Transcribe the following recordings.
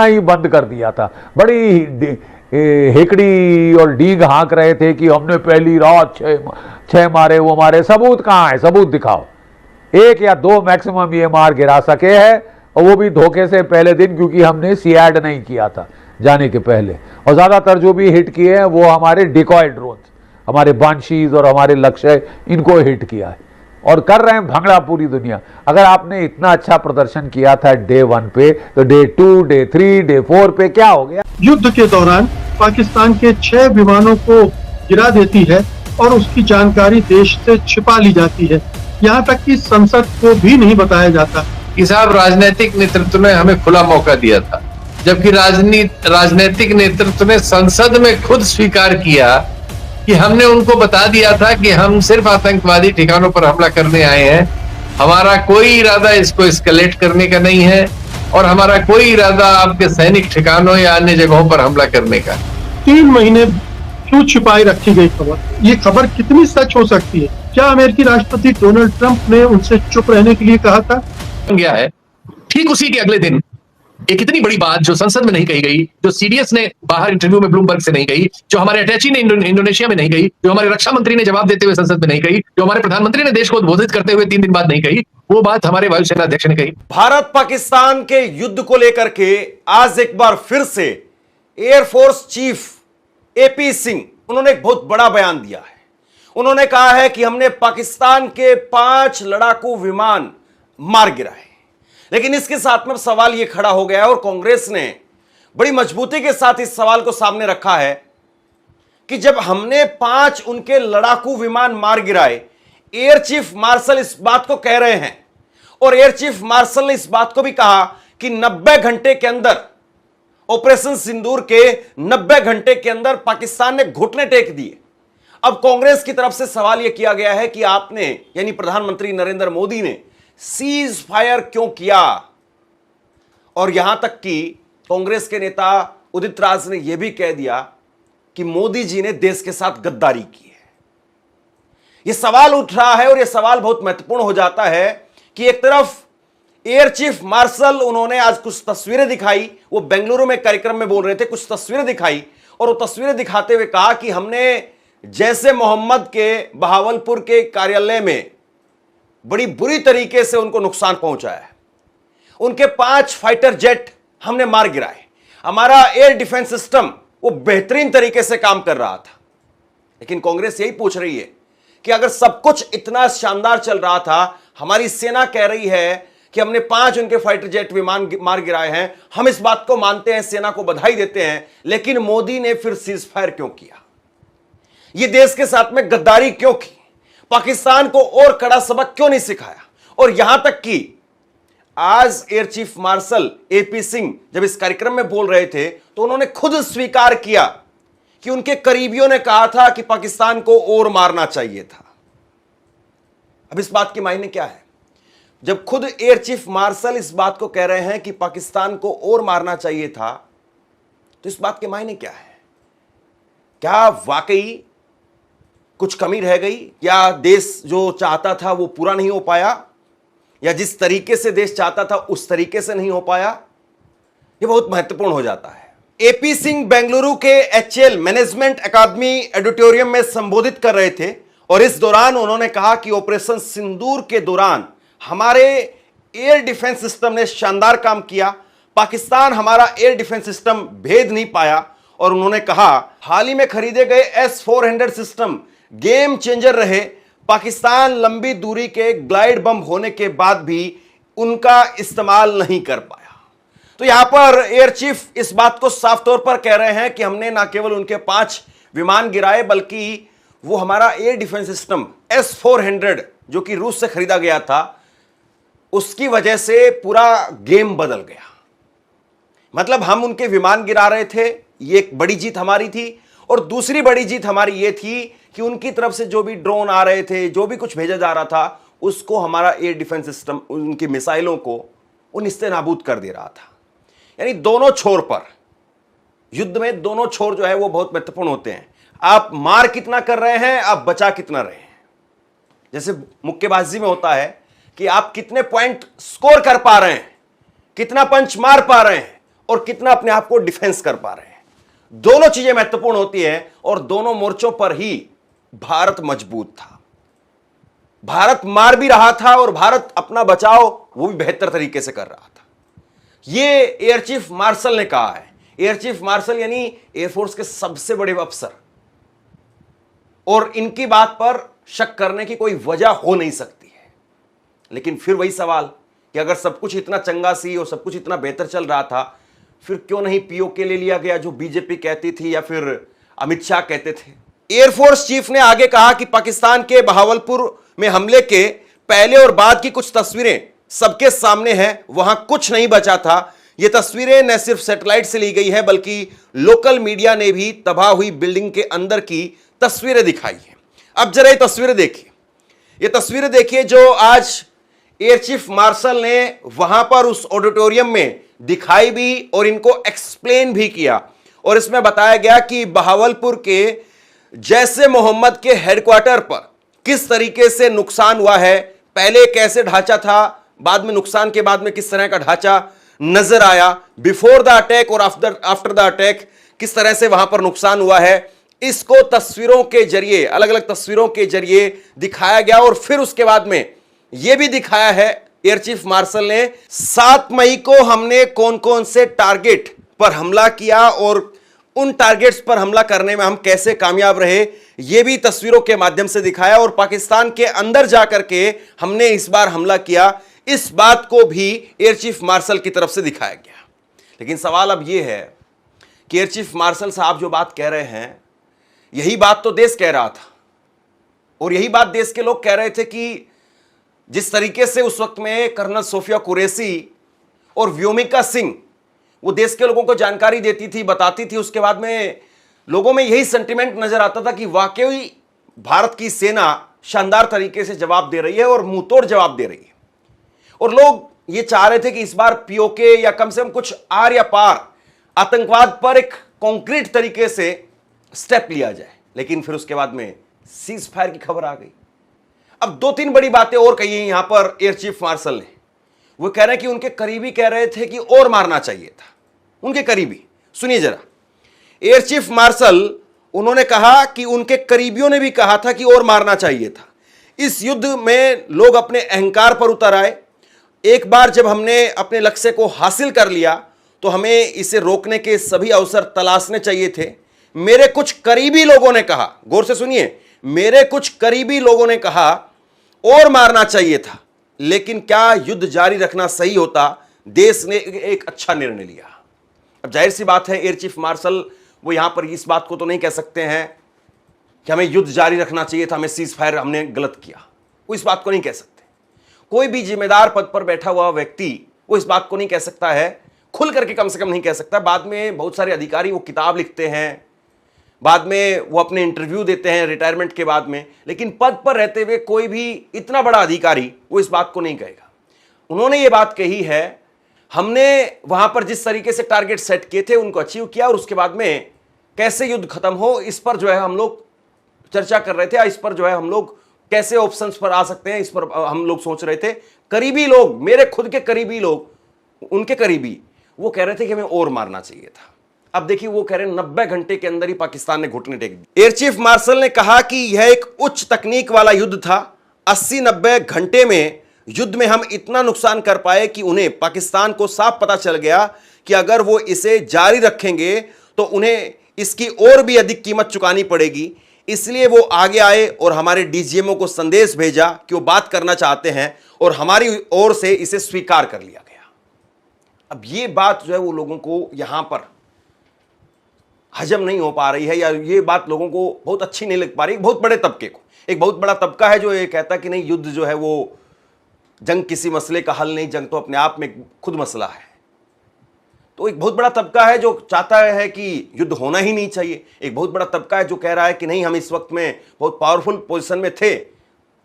ही बंद कर दिया था। बड़ी हेकड़ी और डीग हाँक रहे थे कि हमने पहली रात छह मारे, वो मारे। सबूत कहाँ है? सबूत दिखाओ। एक या दो मैक्सिमम ये मार गिरा सके हैं, और वो भी धोखे से पहले दिन, क्योंकि हमने सीएड नहीं किया था जाने के पहले। और ज्यादातर जो भी हिट किए हैं वो हमारे डिकॉय ड्रोन, हमारे बांशीज और हमारे लक्ष्य, इनको हिट किया है और कर रहे हैं भंगड़ा पूरी दुनिया। अगर आपने इतना अच्छा प्रदर्शन किया था डे 1 पे, तो डे 2, डे 3, डे 4 पे क्या हो गया? युद्ध के दौरान पाकिस्तान के 6 विमानों को गिरा देती है और उसकी जानकारी देश से छिपा ली जाती है। यहाँ तक कि संसद को भी नहीं बताया जाता। कि साहब, राजनीतिक नेतृत्व ने हमें खुला मौका दिया था, जबकि राजनीतिक नेतृत्व ने संसद में खुद स्वीकार किया कि हमने उनको बता दिया था कि हम सिर्फ आतंकवादी ठिकानों पर हमला करने आए हैं, हमारा कोई इरादा इसको एस्केलेट करने का नहीं है, और हमारा कोई इरादा आपके सैनिक ठिकानों या अन्य जगहों पर हमला करने का। 3 महीने क्यों छिपाई रखी गई खबर? ये खबर कितनी सच हो सकती है? क्या अमेरिकी राष्ट्रपति डोनाल्ड ट्रंप ने उनसे चुप रहने के लिए कहा था? गया है। ठीक उसी के अगले दिन एक इतनी बड़ी बात जो संसद में नहीं कही गई, जो सीडीएस ने बाहर इंटरव्यू में ब्लूमबर्ग से नहीं कही, जो हमारे अटैची ने इंडोनेशिया में नहीं कही, जो हमारे रक्षा मंत्री ने जवाब देते हुए संसद में नहीं कही, जो हमारे प्रधानमंत्री ने देश को उद्बोधित करते हुए 3 दिन बाद नहीं कही, वो बात हमारे वायुसेना अध्यक्ष ने कही। भारत पाकिस्तान के युद्ध को लेकर के आज एक बार फिर से एयरफोर्स चीफ एपी सिंह, उन्होंने एक बहुत बड़ा बयान दिया है। उन्होंने कहा है कि हमने पाकिस्तान के 5 लड़ाकू विमान मार गिराए। लेकिन इसके साथ में सवाल यह खड़ा हो गया है, और कांग्रेस ने बड़ी मजबूती के साथ इस सवाल को सामने रखा है कि जब हमने 5 उनके लड़ाकू विमान मार गिराए, एयर चीफ मार्शल इस बात को कह रहे हैं, और एयर चीफ मार्शल ने इस बात को भी कहा कि 90 घंटे के अंदर, ऑपरेशन सिंदूर के 90 घंटे के अंदर पाकिस्तान ने घुटने टेक दिए। अब कांग्रेस की तरफ से सवाल यह किया गया है कि आपने, यानी प्रधानमंत्री नरेंद्र मोदी ने सीज फायर क्यों किया? और यहां तक कि कांग्रेस के नेता उदित राज ने यह भी कह दिया कि मोदी जी ने देश के साथ गद्दारी की है। यह सवाल उठ रहा है, और यह सवाल बहुत महत्वपूर्ण हो जाता है कि एक तरफ एयर चीफ मार्शल, उन्होंने आज कुछ तस्वीरें दिखाई, वो बेंगलुरु में कार्यक्रम में बोल रहे थे, कुछ तस्वीरें दिखाई, और वो तस्वीरें दिखाते हुए कहा कि हमने जैसे मोहम्मद के बहावलपुर के कार्यालय में बड़ी बुरी तरीके से उनको नुकसान पहुंचाया है, उनके 5 फाइटर जेट हमने मार गिराए, हमारा एयर डिफेंस सिस्टम वो बेहतरीन तरीके से काम कर रहा था। लेकिन कांग्रेस यही पूछ रही है कि अगर सब कुछ इतना शानदार चल रहा था, हमारी सेना कह रही है कि हमने 5 उनके फाइटर जेट विमान मार गिराए हैं, हम इस बात को मानते हैं, सेना को बधाई देते हैं, लेकिन मोदी ने फिर सीज फायर क्यों किया? यह देश के साथ में गद्दारी क्यों की? पाकिस्तान को और कड़ा सबक क्यों नहीं सिखाया? और यहां तक कि आज air chief marshal AP Singh जब इस कार्यक्रम में बोल रहे थे, तो उन्होंने खुद स्वीकार किया कि उनके करीबियों ने कहा था कि पाकिस्तान को और मारना चाहिए था। अब इस बात के मायने क्या है? जब खुद एयर चीफ मार्शल इस बात को कह रहे हैं कि पाकिस्तान को और मारना चाहिए था, तो इस बात के मायने क्या है? क्या वाकई कुछ कमी रह गई? या देश जो चाहता था वो पूरा नहीं हो पाया? या जिस तरीके से देश चाहता था उस तरीके से नहीं हो पाया? ये बहुत महत्वपूर्ण हो जाता है। एपी सिंह बेंगलुरु के एचएल मैनेजमेंट अकादमी ऑडिटोरियम में संबोधित कर रहे थे, और इस दौरान उन्होंने कहा कि ऑपरेशन सिंदूर के दौरान हमारे एयर डिफेंस सिस्टम ने शानदार काम किया, पाकिस्तान हमारा एयर डिफेंस सिस्टम भेद नहीं पाया। और उन्होंने कहा हाल ही में खरीदे गए S-400 सिस्टम गेम चेंजर रहे, पाकिस्तान लंबी दूरी के ग्लाइड बम होने के बाद भी उनका इस्तेमाल नहीं कर पाया। तो यहां पर एयर चीफ इस बात को साफ तौर पर कह रहे हैं कि हमने ना केवल उनके 5 विमान गिराए, बल्कि वो हमारा एयर डिफेंस सिस्टम S-400 जो कि रूस से खरीदा गया था, उसकी वजह से पूरा गेम बदल गया। मतलब हम उनके विमान गिरा रहे थे, ये एक बड़ी जीत हमारी थी, और दूसरी बड़ी जीत हमारी ये थी कि उनकी तरफ से जो भी ड्रोन आ रहे थे, जो भी कुछ भेजा जा रहा था, उसको हमारा एयर डिफेंस सिस्टम उनकी मिसाइलों को वो निस्ते-नाबूद कर दे रहा था। यानी दोनों छोर पर, युद्ध में दोनों छोर जो है वो बहुत महत्वपूर्ण होते हैं। आप मार कितना कर रहे हैं, आप बचा कितना रहे हैं। जैसे मुक्केबाजी में होता है कि आप कितने पॉइंट स्कोर कर पा रहे हैं, कितना पंच मार पा रहे हैं, और कितना अपने आप को डिफेंस कर पा रहे हैं। दोनों चीजें महत्वपूर्ण होती हैं और दोनों मोर्चों पर ही भारत मजबूत था। भारत मार भी रहा था और भारत अपना बचाव वो भी बेहतर तरीके से कर रहा था। ये एयर चीफ मार्शल ने कहा है। एयर चीफ मार्शल यानी एयरफोर्स के सबसे बड़े अफसर, और इनकी बात पर शक करने की कोई वजह हो नहीं सकती है। लेकिन फिर वही सवाल कि अगर सब कुछ इतना चंगा सी और सब कुछ इतना बेहतर चल रहा था, फिर क्यों नहीं पीओके ले लिया गया जो बीजेपी कहती थी या फिर अमित शाह कहते थे। एयरफोर्स चीफ ने आगे कहा कि पाकिस्तान के बहावलपुर में हमले के पहले और बाद की कुछ तस्वीरें सबके सामने हैं, वहां कुछ नहीं बचा था। ये तस्वीरें न सिर्फ सैटेलाइट से ली गई है बल्कि लोकल मीडिया ने भी तबाह हुई बिल्डिंग के अंदर की तस्वीरें दिखाई हैं। अब जरा ये तस्वीरें देखिए, ये तस्वीरें देखिए जो आज एयर चीफ मार्शल ने वहां पर उस ऑडिटोरियम में दिखाई भी और इनको एक्सप्लेन भी किया। और इसमें बताया गया कि बहावलपुर के जैसे मोहम्मद के हेडक्वार्टर पर किस तरीके से नुकसान हुआ है, पहले कैसे ढांचा था, बाद में नुकसान के बाद में किस तरह का ढांचा नजर आया, बिफोर द अटैक और आफ्टर द अटैक किस तरह से वहां पर नुकसान हुआ है, इसको तस्वीरों के जरिए, अलग अलग तस्वीरों के जरिए दिखाया गया। और फिर उसके बाद में यह भी दिखाया है एयर चीफ मार्शल ने 7 मई को हमने कौन कौन से टारगेट पर हमला किया और उन टारगेट्स पर हमला करने में हम कैसे कामयाब रहे, यह भी तस्वीरों के माध्यम से दिखाया। और पाकिस्तान के अंदर जाकर के हमने इस बार हमला किया, इस बात को भी एयर चीफ मार्शल की तरफ से दिखाया गया। लेकिन सवाल अब यह है कि एयर चीफ मार्शल साहब जो बात कह रहे हैं, यही बात तो देश कह रहा था और यही बात देश के लोग कह रहे थे कि जिस तरीके से उस वक्त में कर्नल सोफिया कुरैशी और व्योमिका सिंह वो देश के लोगों को जानकारी देती थी, बताती थी, उसके बाद में लोगों में यही सेंटिमेंट नजर आता था कि वाकई भारत की सेना शानदार तरीके से जवाब दे रही है और मुंहतोड़ जवाब दे रही है। और लोग ये चाह रहे थे कि इस बार पीओके या कम से कम कुछ आर या पार आतंकवाद पर एक कॉन्क्रीट तरीके से स्टेप लिया जाए। लेकिन फिर उसके बाद में सीज फायर की खबर आ गई। अब 2-3 बड़ी बातें और कही हैं यहां पर एयर चीफ मार्शल ने। वो कह रहे हैं कि उनके करीबी कह रहे थे कि और मारना चाहिए था, उनके करीबी। सुनिए जरा, एयर चीफ मार्शल उन्होंने कहा कि उनके करीबियों ने भी कहा था कि और मारना चाहिए था। इस युद्ध में लोग अपने अहंकार पर उतर आए। एक बार जब हमने अपने लक्ष्य को हासिल कर लिया तो हमें इसे रोकने के सभी अवसर तलाशने चाहिए थे। मेरे कुछ करीबी लोगों ने कहा, गौर से सुनिए, मेरे कुछ करीबी लोगों ने कहा और मारना चाहिए था, लेकिन क्या युद्ध जारी रखना सही होता? देश ने एक अच्छा निर्णय लिया। अब जाहिर सी बात है एयर चीफ मार्शल वो यहां पर इस बात को तो नहीं कह सकते हैं कि हमें युद्ध जारी रखना चाहिए था, हमें सीज फायर हमने गलत किया, वो इस बात को नहीं कह सकते। कोई भी जिम्मेदार पद पर बैठा हुआ व्यक्ति वो इस बात को नहीं कह सकता है, खुल करके कम से कम नहीं कह सकता। बाद में बहुत सारे अधिकारी वो किताब लिखते हैं, बाद में वो अपने इंटरव्यू देते हैं रिटायरमेंट के बाद में, लेकिन पद पर रहते हुए कोई भी इतना बड़ा अधिकारी वो इस बात को नहीं कहेगा। उन्होंने ये बात कही है, हमने वहां पर जिस तरीके से टारगेट सेट किए थे उनको अचीव किया और उसके बाद में कैसे युद्ध खत्म हो इस पर जो है हम लोग चर्चा कर रहे थे, इस पर जो है हम लोग कैसे ऑप्शंस पर आ सकते हैं इस पर हम लोग सोच रहे थे। करीबी लोग, मेरे खुद के करीबी लोग, उनके करीबी, वो कह रहे थे कि हमें और मारना चाहिए था। अब देखिए वो कह रहे हैं 90 घंटे के अंदर ही पाकिस्तान ने घुटने टेक दिए। एयर चीफ मार्शल ने कहा कि यह एक उच्च तकनीक वाला युद्ध था। 80-90 घंटे में युद्ध में हम इतना नुकसान कर पाए कि उन्हें, पाकिस्तान को साफ पता चल गया कि अगर वो इसे जारी रखेंगे तो उन्हें इसकी और भी अधिक कीमत चुकानी पड़ेगी। इसलिए वो आगे आए और हमारे डीजीएमओ को संदेश भेजा कि वो बात करना चाहते हैं और हमारी ओर से इसे स्वीकार कर लिया गया। अब ये बात जो है वो लोगों को यहां पर हजम नहीं हो पा रही है, या ये बात लोगों को बहुत अच्छी नहीं लग पा रही। बहुत बड़े तबके को, एक बहुत बड़ा तबका है जो ये कहता है कि नहीं, युद्ध जो है वो, जंग किसी मसले का हल नहीं, जंग तो अपने आप में खुद मसला है। तो एक बहुत बड़ा तबका है जो चाहता है कि युद्ध होना ही नहीं चाहिए। एक बहुत बड़ा तबका है जो कह रहा है कि नहीं, हम इस वक्त में बहुत पावरफुल पोजीशन में थे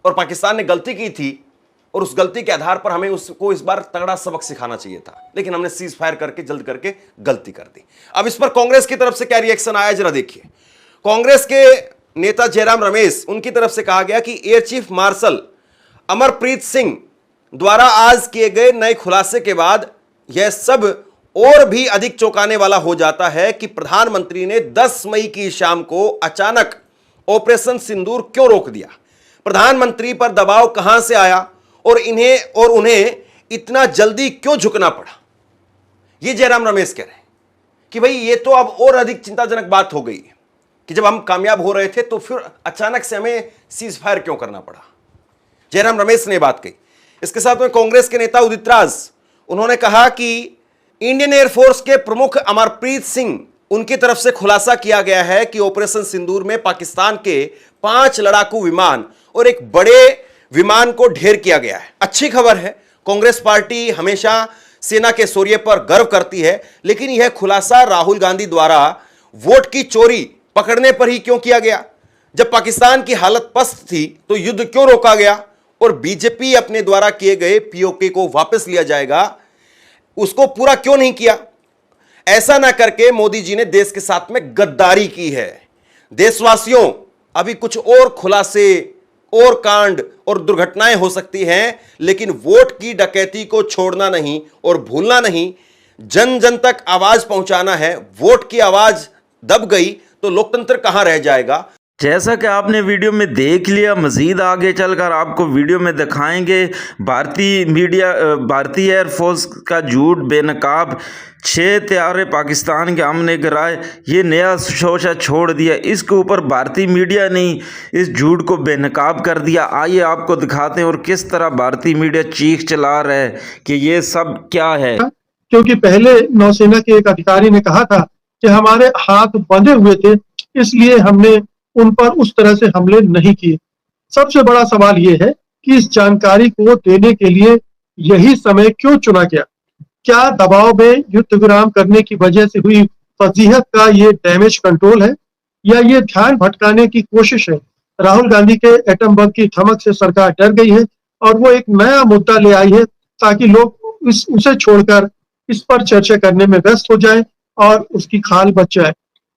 और पाकिस्तान ने गलती की थी और उस गलती के आधार पर हमें उसको इस बार तगड़ा सबक सिखाना चाहिए था, लेकिन हमने सीज फायर करके जल्द करके गलती कर दी। अब इस पर कांग्रेस की तरफ से क्या रिएक्शन आया जरा देखिए। कांग्रेस के नेता जयराम रमेश, उनकी तरफ से कहा गया कि air chief marshal Amarpreet Singh द्वारा आज किए गए नए खुलासे के बाद यह सब और भी अधिक चौंकाने वाला हो जाता है कि प्रधानमंत्री ने 10 मई की शाम को अचानक ऑपरेशन सिंदूर क्यों रोक दिया। प्रधानमंत्री पर दबाव कहां से आया और उन्हें इतना जल्दी क्यों झुकना पड़ा। यह जयराम रमेश कह रहे हैं कि भाई ये तो अब और अधिक चिंताजनक बात हो गई कि जब हम कामयाब हो रहे थे तो फिर अचानक से हमें सीज फायर क्यों करना पड़ा। जयराम रमेश ने बात कही। इसके साथ में कांग्रेस के नेता उदित राज, उन्होंने कहा कि इंडियन एयरफोर्स के प्रमुख अमरप्रीत सिंह, उनकी तरफ से खुलासा किया गया है कि ऑपरेशन सिंदूर में पाकिस्तान के 5 लड़ाकू विमान और एक बड़े विमान को ढेर किया गया है। अच्छी खबर है। कांग्रेस पार्टी हमेशा सेना के शौर्य पर गर्व करती है, लेकिन यह खुलासा राहुल गांधी द्वारा वोट की चोरी पकड़ने पर ही क्यों किया गया। जब पाकिस्तान की हालत पस्त थी तो युद्ध क्यों रोका गया और बीजेपी अपने द्वारा किए गए पीओके को वापस लिया जाएगा, उसको पूरा क्यों नहीं किया। ऐसा ना करके मोदी जी ने देश के साथ में गद्दारी की है। देशवासियों, अभी कुछ और खुलासे और कांड और दुर्घटनाएं हो सकती हैं, लेकिन वोट की डकैती को छोड़ना नहीं और भूलना नहीं। जन जन तक आवाज पहुंचाना है। वोट की आवाज दब गई तो लोकतंत्र कहां रह जाएगा। जैसा कि आपने वीडियो में देख लिया, मज़ीद आगे चलकर आपको वीडियो में दिखाएंगे भारतीय एयरफोर्स का झूठ बेनकाब 6 तैयारे पाकिस्तान के हमने गिराए, ये नया शोशा छोड़ दिया। इसके ऊपर भारतीय मीडिया ने इस झूठ को बेनकाब कर दिया। आइए आपको दिखाते हैं और किस तरह भारतीय मीडिया चीख चला रहा है कि ये सब क्या है। क्योंकि पहले नौसेना के एक अधिकारी ने कहा था कि हमारे हाथ बंधे हुए थे, इसलिए हमने उन पर उस तरह से हमले नहीं किए। सबसे बड़ा सवाल यह है कि इस जानकारी को देने के लिए यही समय क्यों चुना गया। क्या दबाव में युद्ध विराम करने की वजह से हुई फजीहत का ये डैमेज कंट्रोल है या ये ध्यान भटकाने की कोशिश है। राहुल गांधी के एटम बम की धमक से सरकार डर गई है और वो एक नया मुद्दा ले आई है ताकि लोग उसे छोड़कर इस पर चर्चा करने में व्यस्त हो जाएं और उसकी खाल बच जाए।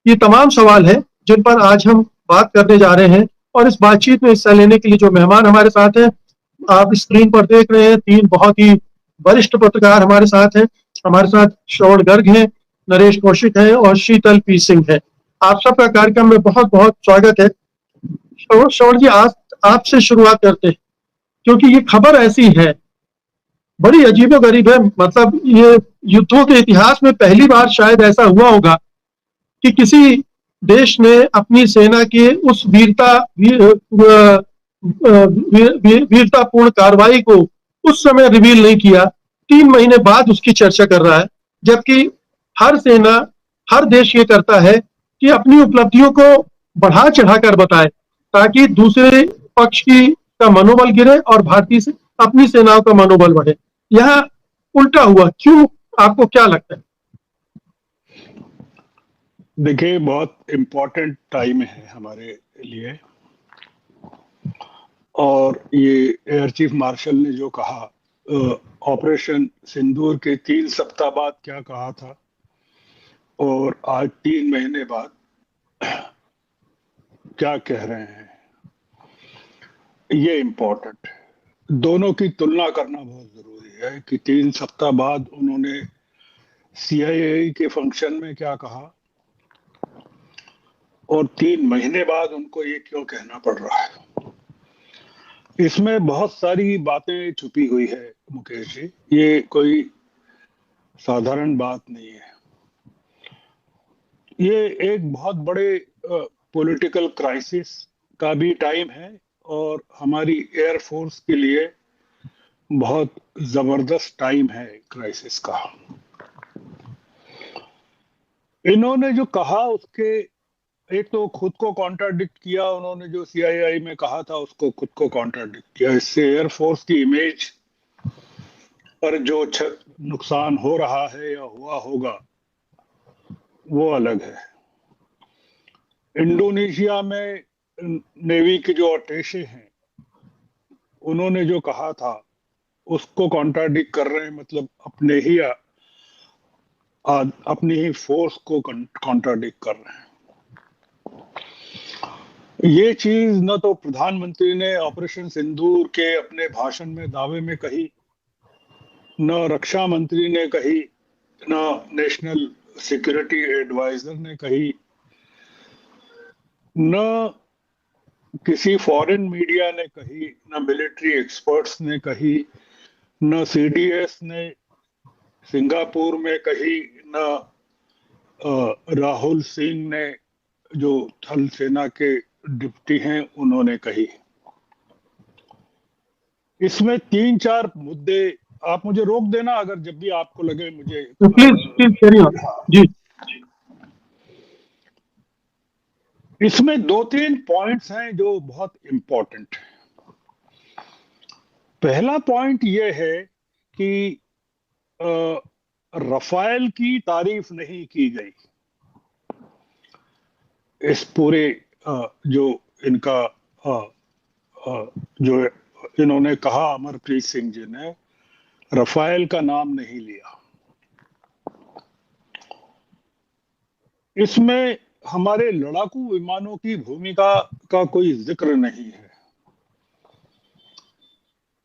ये तमाम सवाल है जिन पर आज हम बात करने जा रहे हैं और इस बातचीत में हिस्सा लेने के लिए जो मेहमान हमारे साथ हैं, आप स्क्रीन पर देख रहे हैं, 3 बहुत ही वरिष्ठ पत्रकार हमारे साथ हैं। हमारे साथ श्रवण गर्ग हैं, नरेश कौशिक हैं और शीतल पी सिंह हैं। आप सबका कार्यक्रम में बहुत बहुत स्वागत है। श्रवण जी, आज आपसे शुरुआत करते हैं क्योंकि ये खबर ऐसी है, बड़ी अजीबोगरीब है। मतलब ये युद्धों के इतिहास में पहली बार शायद ऐसा हुआ होगा कि किसी देश ने अपनी सेना के उस वीरतापूर्ण कार्रवाई को उस समय रिवील नहीं किया, 3 महीने बाद उसकी चर्चा कर रहा है। जबकि हर सेना, हर देश ये करता है कि अपनी उपलब्धियों को बढ़ा चढ़ाकर बताए ताकि दूसरे पक्ष का मनोबल गिरे और अपनी सेनाओं का मनोबल बढ़े। यहाँ उल्टा हुआ क्यों, आपको क्या लगता है? देखिए, बहुत इम्पोर्टेंट टाइम है हमारे लिए और ये एयर चीफ मार्शल ने जो कहा ऑपरेशन सिंदूर के 3 सप्ताह बाद क्या कहा था और आज 3 महीने बाद क्या कह रहे हैं, ये इम्पोर्टेंट है। दोनों की तुलना करना बहुत जरूरी है कि 3 सप्ताह बाद उन्होंने CIA के फंक्शन में क्या कहा और 3 महीने बाद उनको ये क्यों कहना पड़ रहा है। इसमें बहुत सारी बातें छुपी हुई है मुकेश जी, ये कोई साधारण बात नहीं है। ये एक बहुत बड़े पॉलिटिकल क्राइसिस का भी टाइम है और हमारी एयरफोर्स के लिए बहुत जबरदस्त टाइम है क्राइसिस का। इन्होंने जो कहा उसके एक तो खुद को कॉन्ट्राडिक्ट किया, उन्होंने जो CII में कहा था उसको खुद को कॉन्ट्राडिक्ट किया। इससे एयरफोर्स की इमेज पर जो नुकसान हो रहा है या हुआ होगा वो अलग है। इंडोनेशिया में नेवी के जो अटैचे हैं उन्होंने जो कहा था उसको कॉन्ट्राडिक्ट कर रहे हैं, मतलब अपनी ही फोर्स को कॉन्ट्राडिक्ट कर रहे हैं। ये चीज न तो प्रधानमंत्री ने ऑपरेशन सिंदूर के अपने भाषण में दावे में कही, न रक्षा मंत्री ने कही ना नेशनल सिक्योरिटी एडवाइजर ने कही, न किसी फॉरेन मीडिया ने कही, न मिलिट्री एक्सपर्ट्स ने कही, न सीडीएस ने सिंगापुर में कही, न राहुल सिंह ने जो थल सेना के डिप्टी हैं उन्होंने कही। इसमें 3-4 मुद्दे, आप मुझे रोक देना अगर जब भी आपको लगे मुझे। प्लीज कैरी ऑन जी। इसमें 2-3 पॉइंट्स हैं जो बहुत इंपॉर्टेंट है। पहला पॉइंट ये है कि रफाल की तारीफ नहीं की गई। इस पूरे जो इनका जो इन्होंने कहा, अमरप्रीत सिंह जी ने रफाल का नाम नहीं लिया। इसमें हमारे लड़ाकू विमानों की भूमिका का कोई जिक्र नहीं है।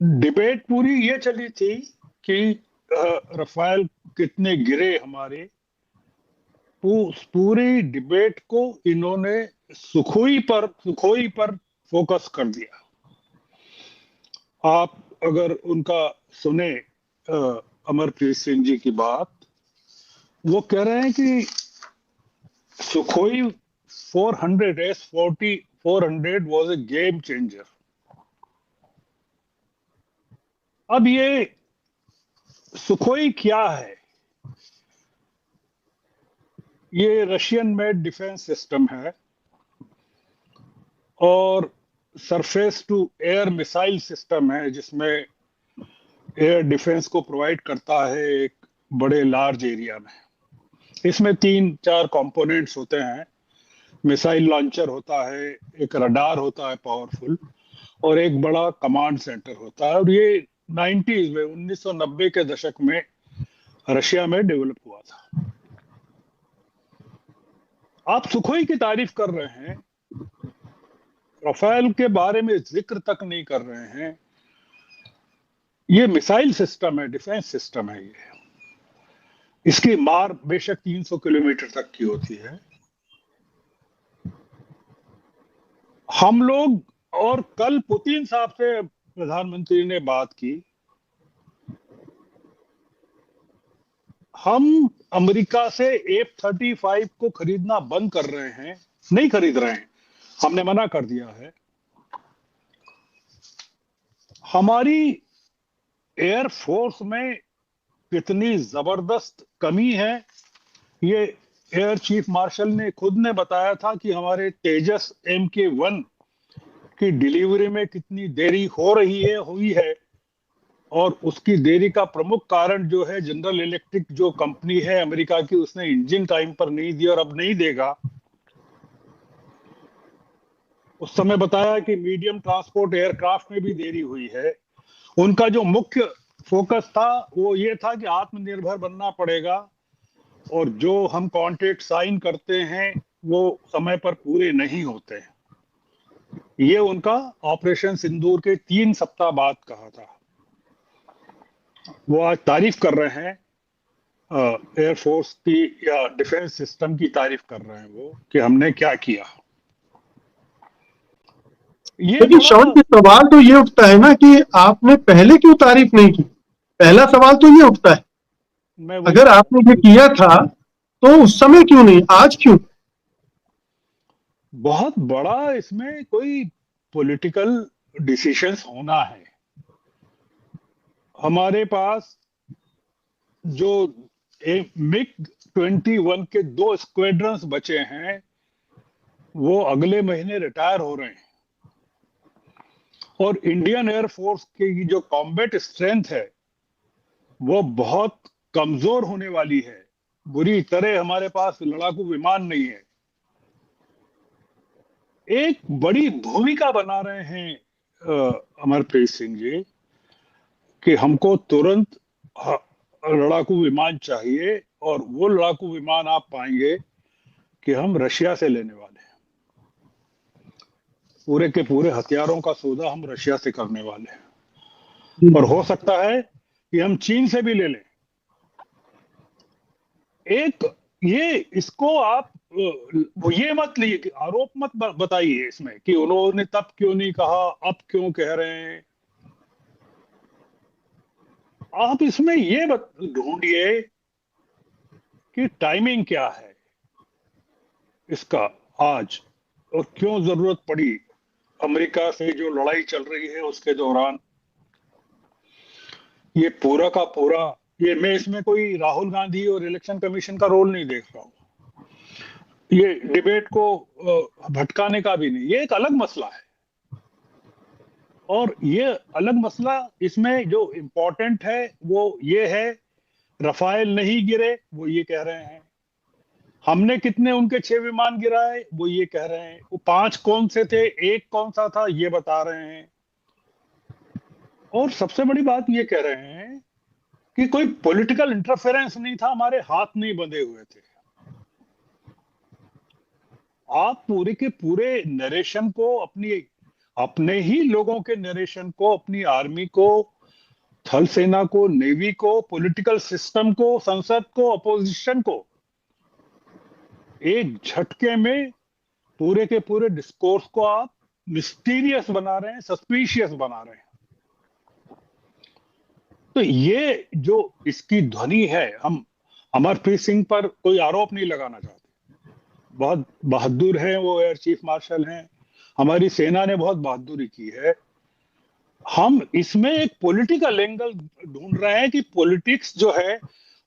डिबेट पूरी ये चली थी कि रफाल कितने गिरे हमारे। पूरी डिबेट को इन्होंने सुखोई पर फोकस कर दिया। आप अगर उनका सुने अमरप्रीत सिंह जी की बात, वो कह रहे हैं कि Sukhoi 400 S-40 400 was a game changer. अब ये सुखोई क्या है? ये रशियन मेड डिफेंस सिस्टम है और surface to air missile system है, जिसमें एयर डिफेंस को प्रोवाइड करता है एक बड़े लार्ज एरिया में। इसमें 3-4 कंपोनेंट्स होते हैं। मिसाइल लॉन्चर होता है, एक रडार होता है पावरफुल, और एक बड़ा कमांड सेंटर होता है। और ये 90s में 1990 के दशक में रशिया में डेवलप हुआ था। आप सुखोई की तारीफ कर रहे हैं, रफाल के बारे में जिक्र तक नहीं कर रहे हैं। ये मिसाइल सिस्टम है, डिफेंस सिस्टम है। ये इसकी मार बेशक 300 किलोमीटर तक की होती है। हम लोग, और कल पुतिन साहब से प्रधानमंत्री ने बात की, हम अमेरिका से F-35 को खरीदना बंद कर रहे हैं, नहीं खरीद रहे हैं, हमने मना कर दिया है। हमारी एयरफोर्स में कितनी जबरदस्त कमी है, ये एयर चीफ मार्शल ने खुद ने बताया था कि हमारे तेजस MK-1 की डिलीवरी में कितनी देरी हुई है। और उसकी देरी का प्रमुख कारण जो है, जनरल इलेक्ट्रिक जो कंपनी है अमेरिका की, उसने इंजन टाइम पर नहीं दिया और अब नहीं देगा। उस समय बताया कि मीडियम ट्रांसपोर्ट एयरक्राफ्ट में भी देरी हुई है। उनका जो मुख्य फोकस था वो ये था कि आत्मनिर्भर बनना पड़ेगा, और जो हम कॉन्ट्रैक्ट साइन करते हैं वो समय पर पूरे नहीं होते हैं। ये उनका ऑपरेशन सिंदूर के 3 सप्ताह बाद कहा था। वो आज तारीफ कर रहे हैं एयरफोर्स की या डिफेंस सिस्टम की तारीफ कर रहे हैं वो, कि हमने क्या किया। लेकिन शॉन की सवाल तो ये उठता है ना कि आपने पहले क्यों तारीफ नहीं की? पहला सवाल तो ये उठता है, अगर आपने ये किया था तो उस समय क्यों नहीं, आज क्यों? बहुत बड़ा इसमें कोई पॉलिटिकल डिसीजंस होना है। हमारे पास जो MiG-21 के 2 स्क्वाड्रंस बचे हैं, वो अगले महीने रिटायर हो रहे हैं। और इंडियन एयरफोर्स की जो कॉम्बैट स्ट्रेंथ है वो बहुत कमजोर होने वाली है। बुरी तरह हमारे पास लड़ाकू विमान नहीं है। एक बड़ी भूमिका बना रहे हैं अमरप्रीत सिंह जी कि हमको तुरंत लड़ाकू विमान चाहिए, और वो लड़ाकू विमान आप पाएंगे कि हम रशिया से लेने वाले हैं। पूरे के पूरे हथियारों का सौदा हम रशिया से करने वाले हैं, और हो सकता है कि हम चीन से भी ले लें। एक ये इसको आप ये मत लिए कि आरोप मत बताइए इसमें कि उन्होंने तब क्यों नहीं कहा, अब क्यों कह रहे हैं। आप इसमें ये ढूंढिए कि टाइमिंग क्या है इसका आज, और क्यों जरूरत पड़ी अमेरिका से जो लड़ाई चल रही है उसके दौरान। ये पूरा का पूरा ये मैं इसमें कोई राहुल गांधी और इलेक्शन कमीशन का रोल नहीं देख रहा हूं, ये डिबेट को भटकाने का भी नहीं, ये एक अलग मसला है। और ये अलग मसला, इसमें जो इम्पोर्टेंट है वो ये है, रफाल नहीं गिरे वो ये कह रहे हैं, हमने कितने उनके 6 विमान गिराए वो ये कह रहे हैं, वो 5 कौन से थे, 1 कौन सा था ये बता रहे हैं। और सबसे बड़ी बात ये कह रहे हैं कि कोई पॉलिटिकल इंटरफेरेंस नहीं था, हमारे हाथ नहीं बंधे हुए थे। आप पूरे के पूरे नरेशन को, अपने ही लोगों के नरेशन को, अपनी आर्मी को, थल सेना को, नेवी को, पॉलिटिकल सिस्टम को, संसद को, अपोजिशन को एक झटके में पूरे के पूरे डिस्कोर्स को आप मिस्टीरियस बना रहे हैं, सस्पिशियस बना रहे हैं। तो ये जो इसकी ध्वनि है, हम अमरप्रीत सिंह पर कोई आरोप नहीं लगाना चाहते, बहुत बहादुर हैं वो, एयर चीफ मार्शल हैं, हमारी सेना ने बहुत बहादुरी की है। हम इसमें एक पॉलिटिकल एंगल ढूंढ रहे हैं कि पॉलिटिक्स जो है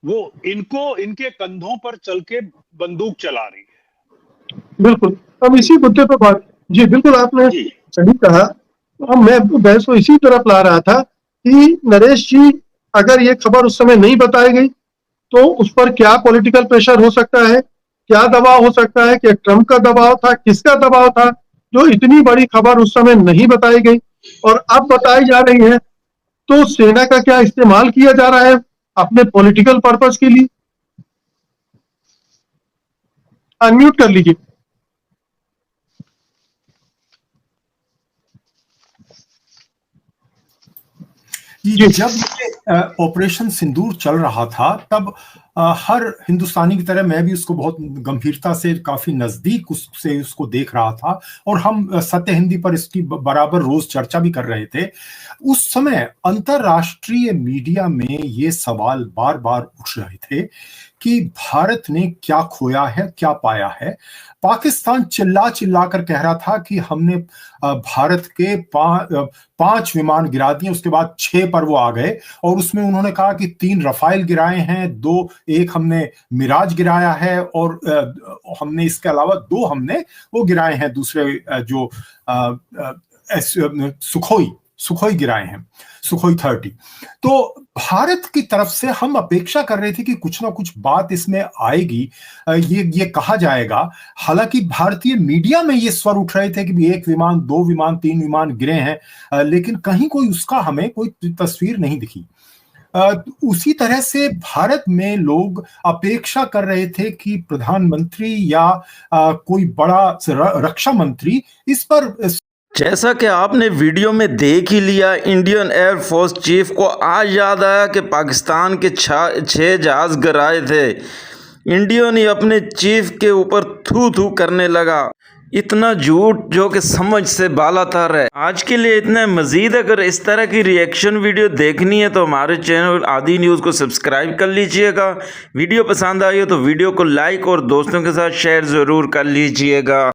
वो इनके कंधों पर चल के बंदूक चला रही है। बिल्कुल, हम इसी मुद्दे पर बात, जी बिल्कुल आपने सही कहा। मैं बहस को इसी तरफ ला रहा था कि नरेश जी, अगर ये खबर उस समय नहीं बताई गई तो उस पर क्या पॉलिटिकल प्रेशर हो सकता है, क्या दबाव हो सकता है, कि ट्रंप का दबाव था, किसका दबाव था, जो इतनी बड़ी खबर उस समय नहीं बताई गई और अब बताई जा रही है। तो सेना का क्या इस्तेमाल किया जा रहा है अपने पॉलिटिकल पर्पस के लिए? अनम्यूट कर लीजिए। जब ये ऑपरेशन सिंदूर चल रहा था तब हर हिंदुस्तानी की तरह मैं भी उसको बहुत गंभीरता से, काफी नजदीक उससे उसको देख रहा था, और हम सत्य हिंदी पर इसकी बराबर रोज चर्चा भी कर रहे थे। उस समय अंतरराष्ट्रीय मीडिया में ये सवाल बार बार उठ रहे थे कि भारत ने क्या खोया है, क्या पाया है। पाकिस्तान चिल्ला चिल्ला कर कह रहा था कि हमने भारत के 5 विमान गिरा दिए, उसके बाद 6 पर वो आ गए, और उसमें उन्होंने कहा कि 3 रफाइल गिराए हैं, 1 हमने मिराज गिराया है, और हमने इसके अलावा 2 हमने वो गिराए हैं, दूसरे जो सुखोई गिराए हैं, सुखोई 30। तो भारत की तरफ से हम अपेक्षा कर रहे थे कि कुछ ना कुछ बात इसमें आएगी, ये कहा जाएगा। हालांकि भारतीय मीडिया में ये स्वर उठ रहे थे कि 1 विमान, 2 विमान, 3 विमान गिरे हैं, लेकिन कहीं कोई उसका हमें कोई तस्वीर नहीं दिखी। उसी तरह से भारत में लोग अपेक्षा कर रहे थे कि प्रधानमंत्री या कोई बड़ा रक्षा मंत्री इस पर, जैसा कि आपने वीडियो में देख ही लिया, इंडियन एयरफोर्स चीफ को आज याद आया कि पाकिस्तान के 6 जहाज गिराए थे। इंडिया ने अपने चीफ के ऊपर थू थू करने लगा। इतना झूठ जो कि समझ से बालातर है। आज के लिए इतना। मजीद अगर इस तरह की रिएक्शन वीडियो देखनी है तो हमारे चैनल आदि न्यूज़ को सब्सक्राइब कर लीजिएगा। वीडियो पसंद आई हो तो वीडियो को लाइक और दोस्तों के साथ शेयर ज़रूर कर लीजिएगा।